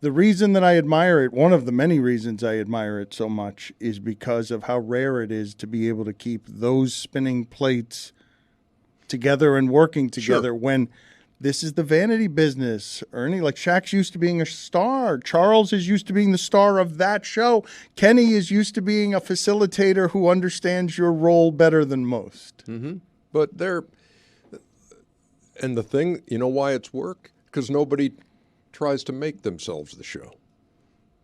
The reason that I admire it, one of the many reasons I admire it so much, is because of how rare it is to be able to keep those spinning plates together and working together when this is the vanity business. Ernie, like Shaq's used to being a star. Charles is used to being the star of that show. Kenny is used to being a facilitator who understands your role better than most. Mm-hmm. But and the thing, you know why it's work? Because nobody tries to make themselves the show.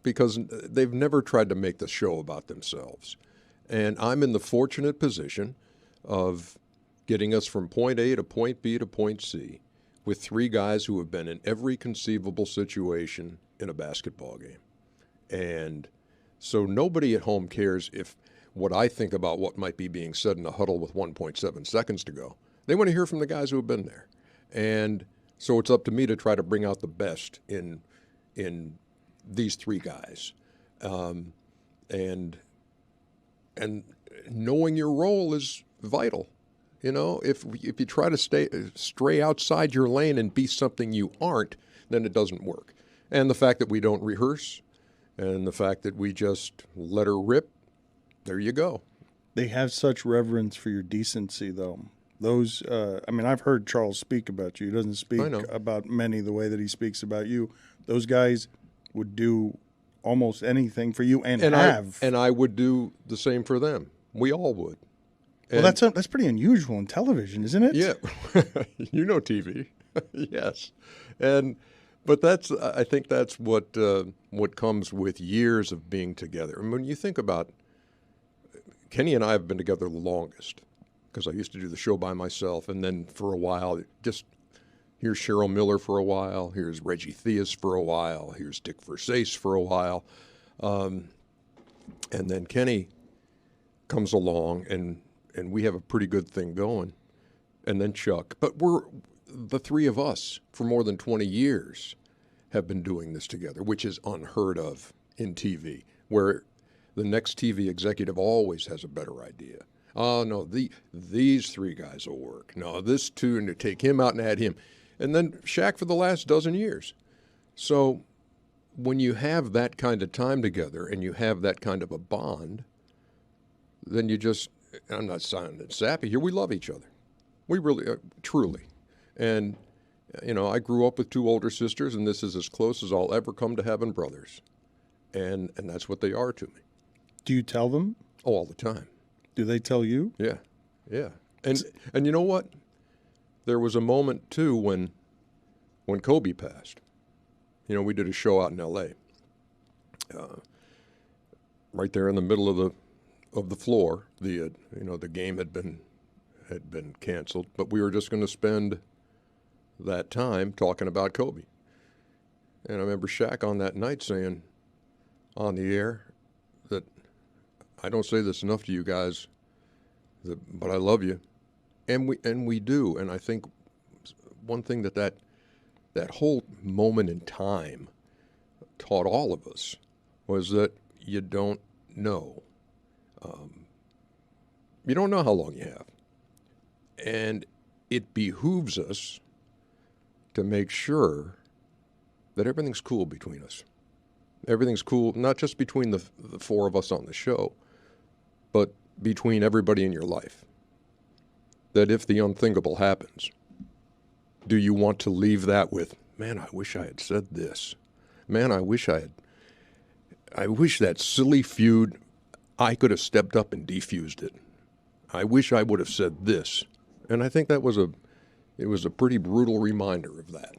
Because they've never tried to make the show about themselves. And I'm in the fortunate position of getting us from point A to point B to point C with three guys who have been in every conceivable situation in a basketball game. And so nobody at home cares if what I think about what might be being said in a huddle with 1.7 seconds to go. They want to hear from the guys who have been there. And so it's up to me to try to bring out the best in these three guys. And knowing your role is vital. You know, if you try to stray outside your lane and be something you aren't, then it doesn't work. And the fact that we don't rehearse and the fact that we just let her rip, there you go. They have such reverence for your decency, though. Those, I've heard Charles speak about you. He doesn't speak about many the way that he speaks about you. Those guys would do almost anything for you and have. And I would do the same for them. We all would. Well, that's pretty unusual in television, isn't it? Yeah. You know TV. Yes. But I think that's what comes with years of being together. And when you think about, Kenny and I have been together the longest because I used to do the show by myself. And then for a while, just here's Cheryl Miller for a while. Here's Reggie Theus for a while. Here's Dick Versace for a while. And then Kenny comes along and we have a pretty good thing going. And then Chuck. But the three of us for more than 20 years have been doing this together, which is unheard of in TV, where the next TV executive always has a better idea. Oh, no, these three guys will work. No, this two, and to take him out and add him. And then Shaq for the last dozen years. So when you have that kind of time together and you have that kind of a bond, then you just, I'm not sounding sappy here, we love each other. We really, truly. And, I grew up with two older sisters, and this is as close as I'll ever come to having brothers. And that's what they are to me. Do you tell them? Oh, all the time. Do they tell you? Yeah, yeah. And you know what? There was a moment, too, when Kobe passed. We did a show out in L.A. Right there in the middle of the floor. The game had been canceled, but we were just going to spend that time talking about Kobe. And I remember Shaq on that night saying on the air that I don't say this enough to you guys, but I love you. And we do. And I think one thing that whole moment in time taught all of us was that you don't know. You don't know how long you have. And it behooves us to make sure that everything's cool between us. Everything's cool, not just between the four of us on the show, but between everybody in your life. That if the unthinkable happens, do you want to leave that with, man, I wish I had said this. Man, I wish that silly feud, I could have stepped up and defused it. I wish I would have said this. And I think it was a pretty brutal reminder of that.